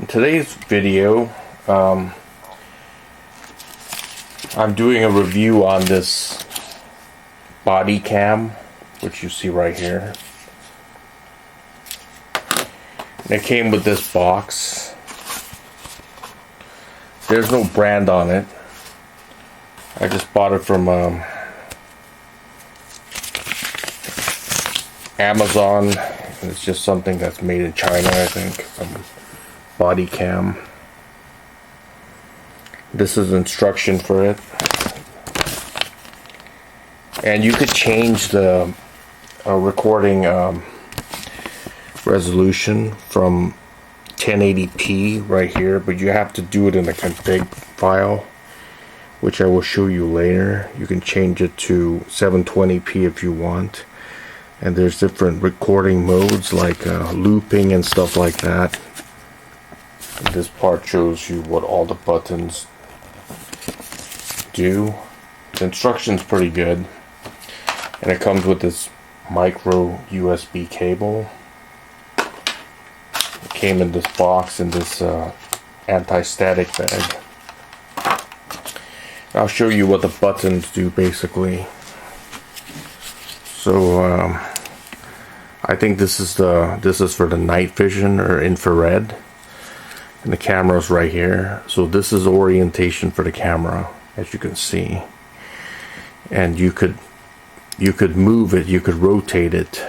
today's video, I'm doing a review on this body cam, which you see right here. And it came with this box. There's no brand on it. I just bought it from Amazon. It's just something that's made in China, I think. Some body cam. This is instruction for it. And you could change the recording resolution from 1080p right here, but you have to do it in a config file, which I will show you later. You can change it to 720p if you want. And there's different recording modes like looping and stuff like that. And this part shows you what all the buttons do. The instruction's pretty good. And it comes with this micro USB cable. It came in this box in this anti-static bag. I'll show you what the buttons do basically. So I think this is for the night vision or infrared, and the camera's right here. So this is orientation for the camera, as you can see, and you could move it, you could rotate it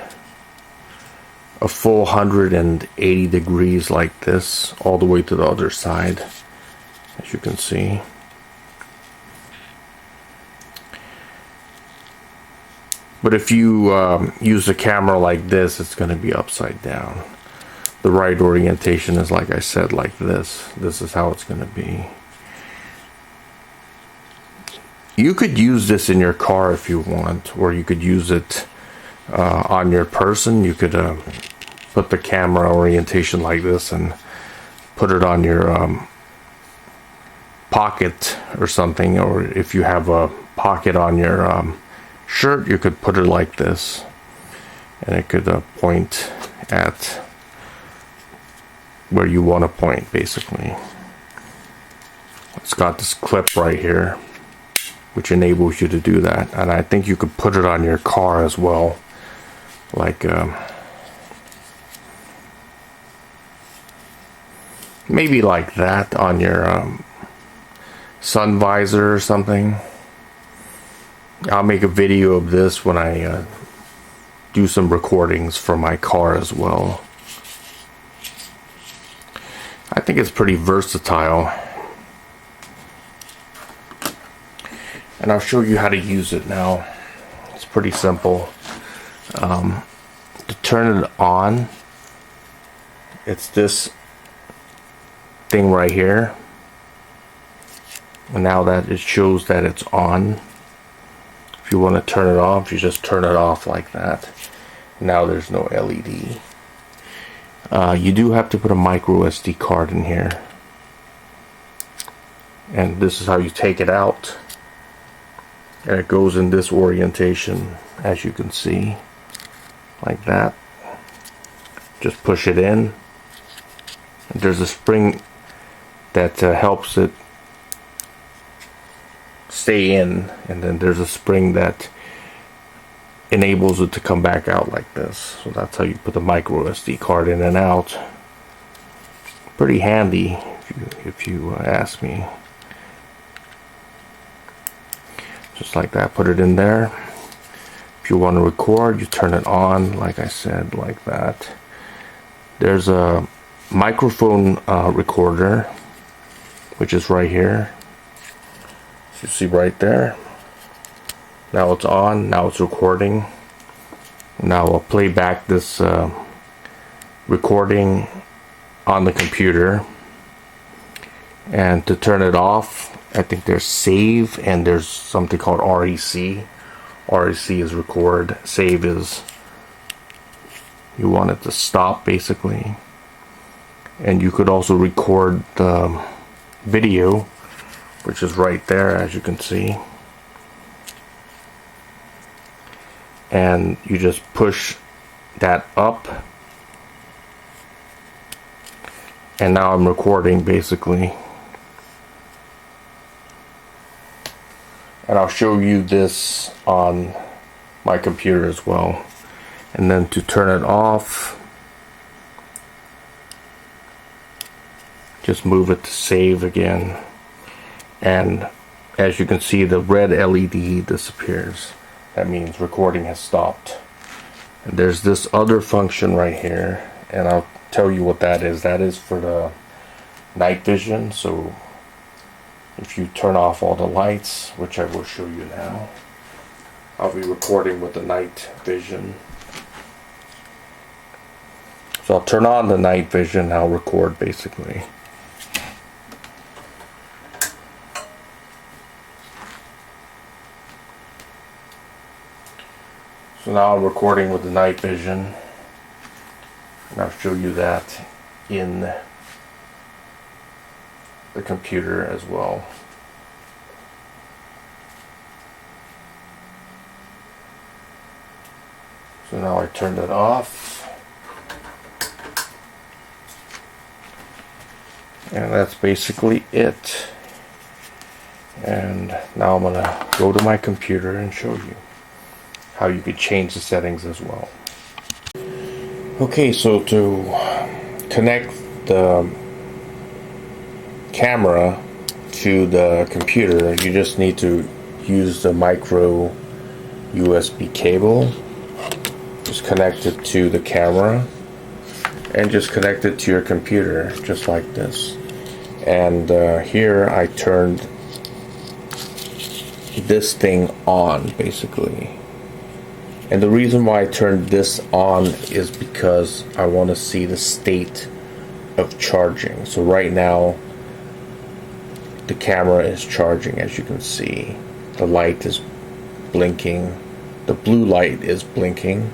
a full 180 degrees like this, all the way to the other side, as you can see. But if you use a camera like this, it's going to be upside down. The right orientation is, like I said, like this. This is how it's going to be. You could use this in your car if you want, or you could use it on your person. You could put the camera orientation like this and put it on your pocket or something, or if you have a pocket on your shirt, you could put it like this, and it could point at where you want to point, basically. It's got this clip right here, which enables you to do that, and I think you could put it on your car as well, like maybe like that on your sun visor or something. I'll make a video of this when I do some recordings for my car as well. I think it's pretty versatile. And I'll show you how to use it now. It's pretty simple. To turn it on, it's this thing right here. And now that it shows that it's on. If you want to turn it off, you just turn it off like that. Now there's no LED. You do have to put a microSD card in here. And this is how you take it out. And it goes in this orientation, as you can see. Like that. Just push it in. And there's a spring that helps it stay in, and then there's a spring that enables it to come back out like this. So that's how you put the micro SD card in and out. Pretty handy if you ask me. Just like that, put it in there. If you want to record, you turn it on, like I said, like that. There's a microphone recorder, which is right here. You see right there. Now it's on. Now it's recording. Now I'll play back this recording on the computer. And to turn it off, I think there's save and there's something called REC. REC is record. Save is you want it to stop, basically. And you could also record the video, which is right there, as you can see. And you just push that up And now I'm recording basically. And I'll show you this on my computer as well. And then to turn it off, just move it to save again. And as you can see, the red LED disappears. That means recording has stopped. And there's this other function right here, and I'll tell you what that is. That is for the night vision. So if you turn off all the lights, which I will show you now, I'll be recording with the night vision. So I'll turn on the night vision, I'll record basically. So now I'm recording with the night vision, and I'll show you that in the computer as well. So now I turned it off, and that's basically it. And now I'm gonna go to my computer and show you how you could change the settings as well. Okay, so to connect the camera to the computer, you just need to use the micro USB cable. Just connect it to the camera and just connect it to your computer, just like this. And here I turned this thing on basically. And the reason why I turned this on is because I want to see the state of charging. So right now the camera is charging, as you can see. The light is blinking. The blue light is blinking.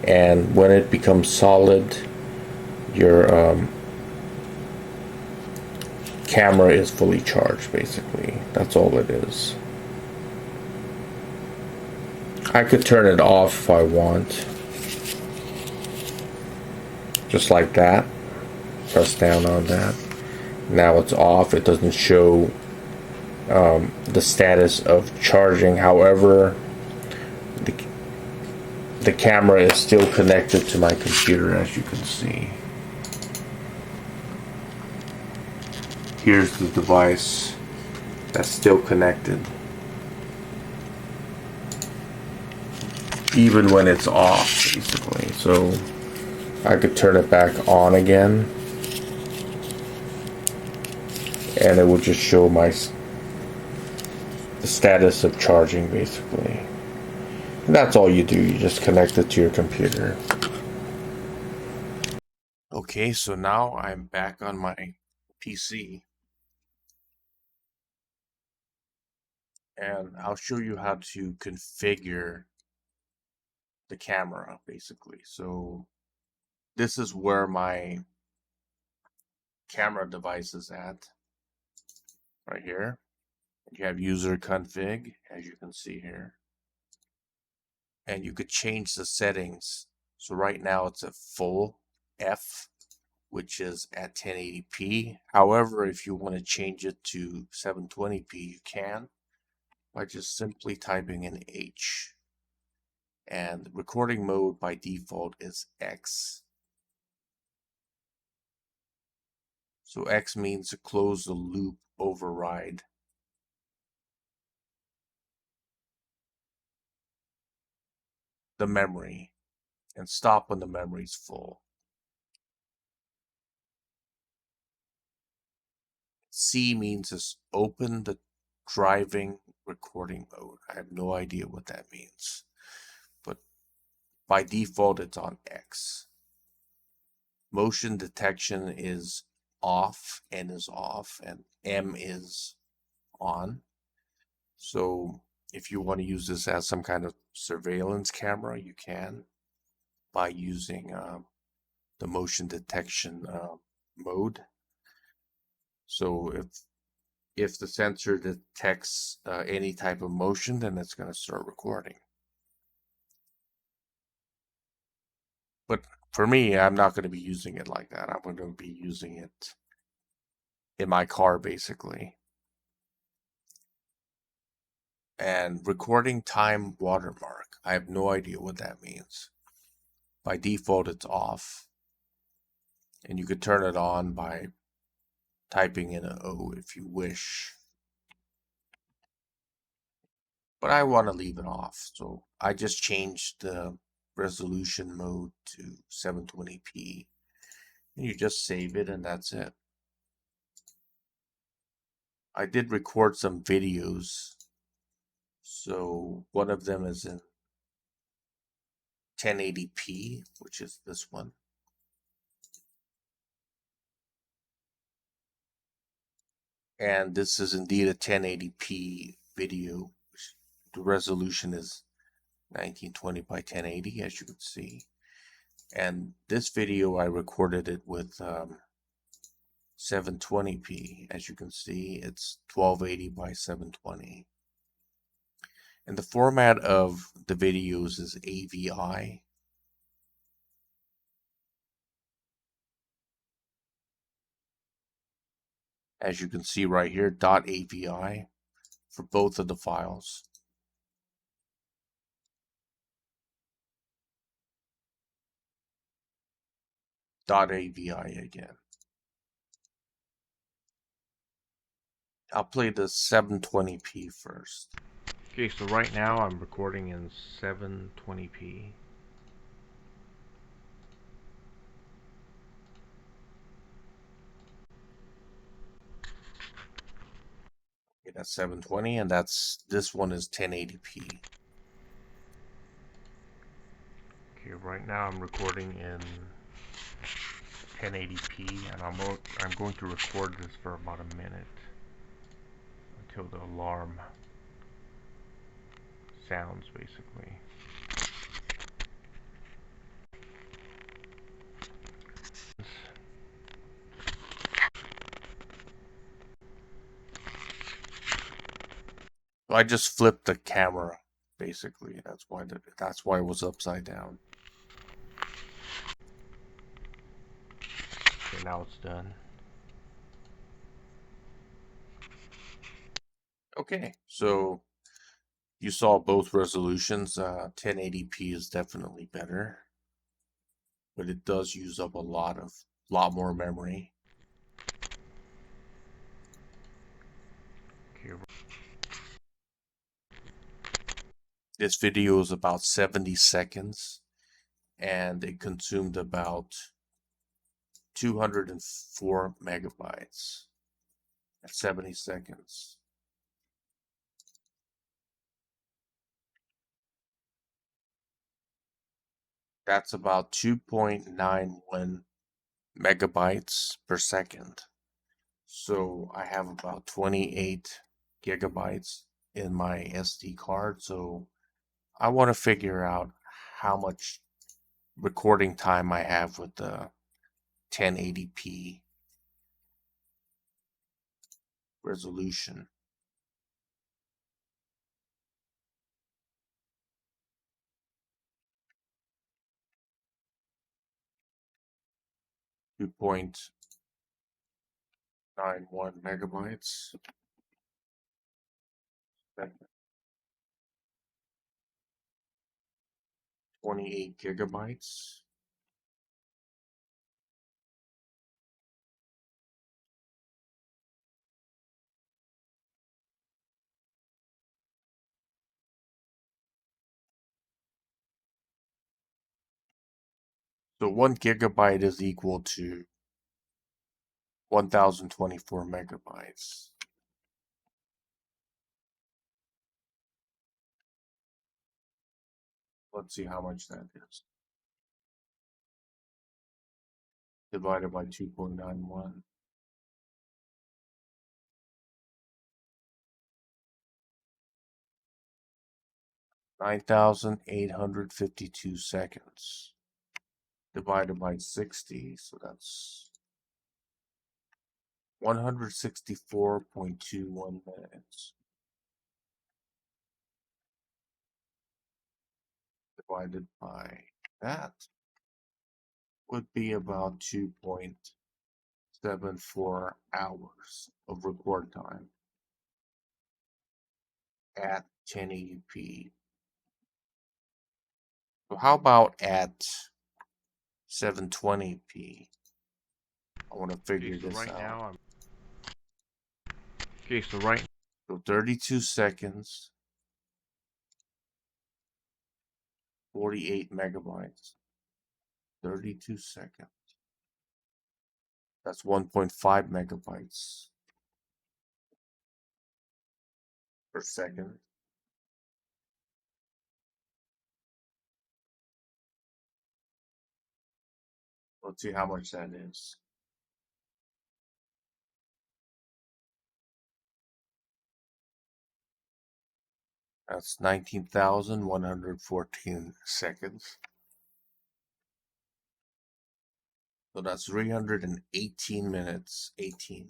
And when it becomes solid, your camera is fully charged basically. That's all it is. I could turn it off if I want. Just like that. Press down on that. Now it's off. It doesn't show the status of charging. However, the camera is still connected to my computer, as you can see. Here's the device that's still connected, even when it's off basically. So I could turn it back on again, and it will just show the status of charging basically. And that's all you do. You just connect it to your computer. Okay, so now I'm back on my PC, and I'll show you how to configure the camera basically. So this is where my camera device is at, right here. You have user config, as you can see here, and you could change the settings. So right now it's at full F, which is at 1080p. However, if you want to change it to 720p, you can by just simply typing in H. And recording mode by default is X. So X means to close the loop override. The memory and stop when the memory is full. C means to open the driving recording mode. I have no idea what that means, but by default it's on X. Motion detection is off, N is off, and M is on. So if you want to use this as some kind of surveillance camera, you can by using the motion detection mode. So if the sensor detects any type of motion, then it's going to start recording. But for me, I'm not going to be using it like that. I'm going to be using it in my car, basically. And recording time watermark. I have no idea what that means. By default, it's off. And you could turn it on by typing in an O if you wish. But I want to leave it off. So I just changed the resolution mode to 720p. And you just save it and that's it. I did record some videos. So one of them is in 1080p, which is this one. And this is indeed a 1080p video. The resolution is 1920 by 1080, as you can see. And this video, I recorded it with 720p. As you can see, it's 1280 by 720. And the format of the videos is AVI. As you can see right here, .avi for both of the files. .avi again. I'll play the 720p first. Okay, so right now I'm recording in 720p. Okay, that's 720, and this one is 1080p. Okay, right now I'm recording in 1080p, and I'm going to record this for about a minute until the alarm sounds, basically. So I just flipped the camera, basically. That's why it was upside down. Okay, now it's done. Okay, so you saw both resolutions. 1080p is definitely better, but it does use up a lot more memory. Okay. This video is about 70 seconds, and it consumed about 204 megabytes at 70 seconds. That's about 2.91 megabytes per second. So I have about 28 gigabytes in my SD card. So I want to figure out how much recording time I have with the 1080p resolution. Two point 91 megabytes. 28 gigabytes. So 1 gigabyte is equal to 1024 megabytes. Let's see how much that is. Divided by 2.91. 9,852 seconds. Divided by 60, so that's 164.21 minutes. Divided by that. would be about 2.74 hours of record time at 1080p. So how about at 720p? I want to figure this out. So 32 seconds, 48 megabytes. 32 seconds. That's 1.5 megabytes per second. Let's see how much that is. That's 19,114 seconds. So that's 318 minutes. 18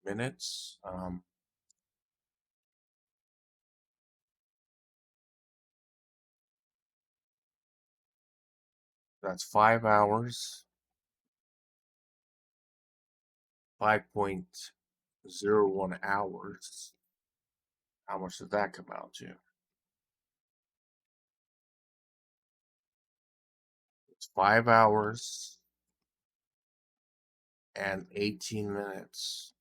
minutes. That's 5 hours. 5.01 hours. How much does that come out to? It's 5 hours and 18 minutes.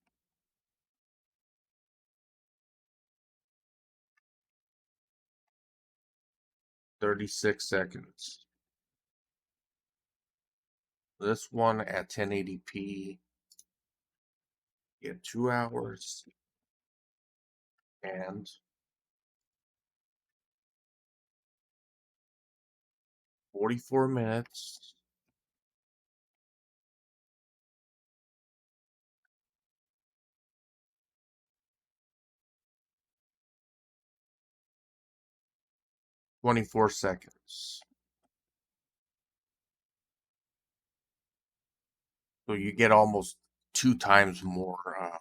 36 seconds. This one at 1080p, get 2 hours and 44 minutes. $24. So you get almost 2 times more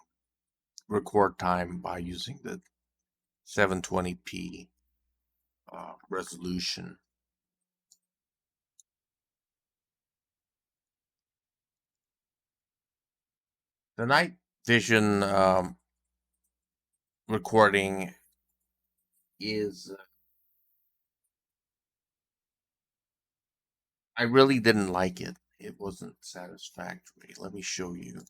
record time by using the 720p resolution. The night vision recording is, I really didn't like it. It wasn't satisfactory. Let me show you.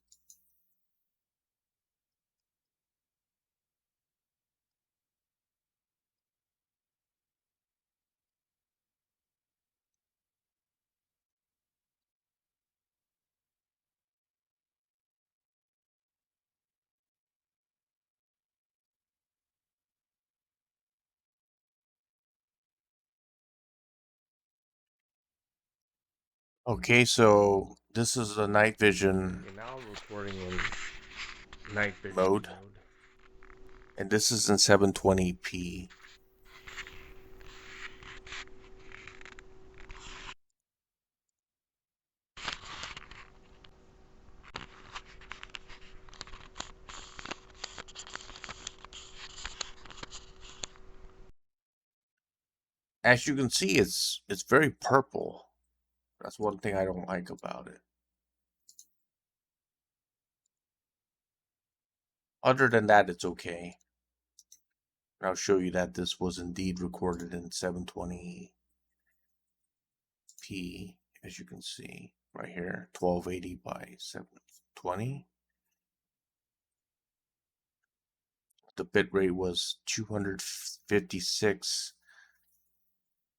Okay, so this is the night vision mode, and this is in 720p. As you can see, it's very purple. That's one thing I don't like about it. Other than that, it's okay. And I'll show you that this was indeed recorded in 720p, as you can see right here, 1280 by 720. The bit rate was 256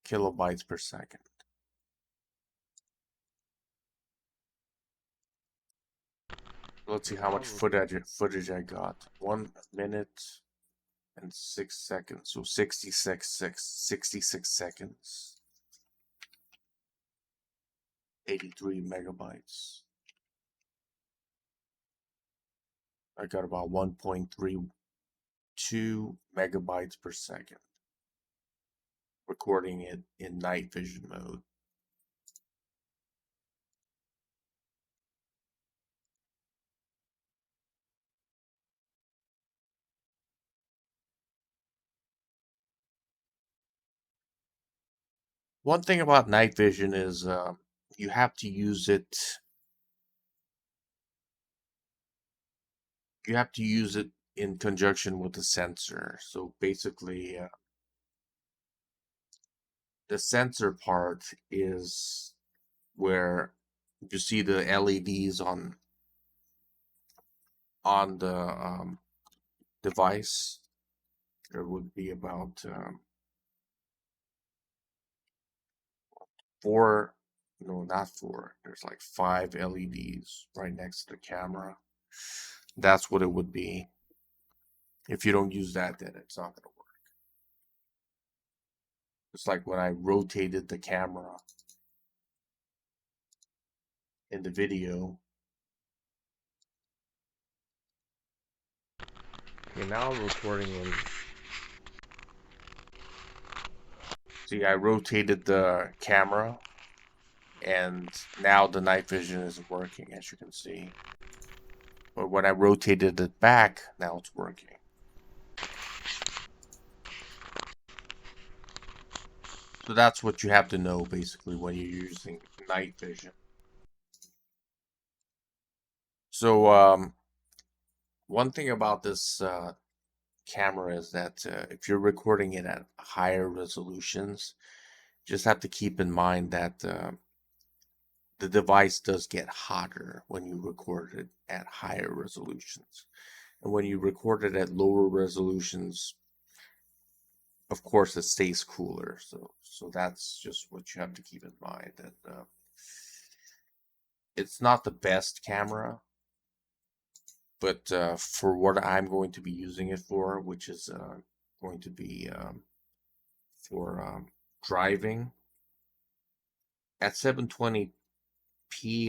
kilobytes per second. Let's see how much footage I got. 1 minute and 6 seconds. So 66 seconds. 83 megabytes. I got about 1.32 megabytes per second. Recording it in night vision mode. One thing about night vision is you have to use it. You have to use it in conjunction with the sensor. So basically, the sensor part is where you see the LEDs on the device. There would be about four, no, not four. There's like 5 LEDs right next to the camera. That's what it would be. If you don't use that, then it's not going to work. It's like when I rotated the camera in the video. Okay, now I'm recording in. See, I rotated the camera, and now the night vision is working, as you can see. But when I rotated it back, now it's working. So that's what you have to know, basically, when you're using night vision. So, one thing about this camera is that if you're recording it at higher resolutions, just have to keep in mind that the device does get hotter when you record it at higher resolutions. And when you record it at lower resolutions, of course, it stays cooler. So that's just what you have to keep in mind. That it's not the best camera, but for what I'm going to be using it for, which is going to be for driving at 720p,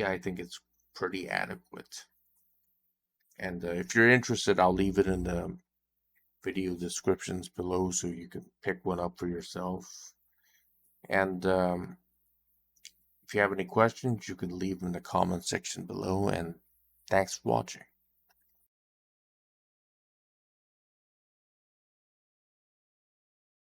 I think it's pretty adequate. And if you're interested, I'll leave it in the video descriptions below so you can pick one up for yourself. And if you have any questions, you can leave them in the comment section below. And thanks for watching.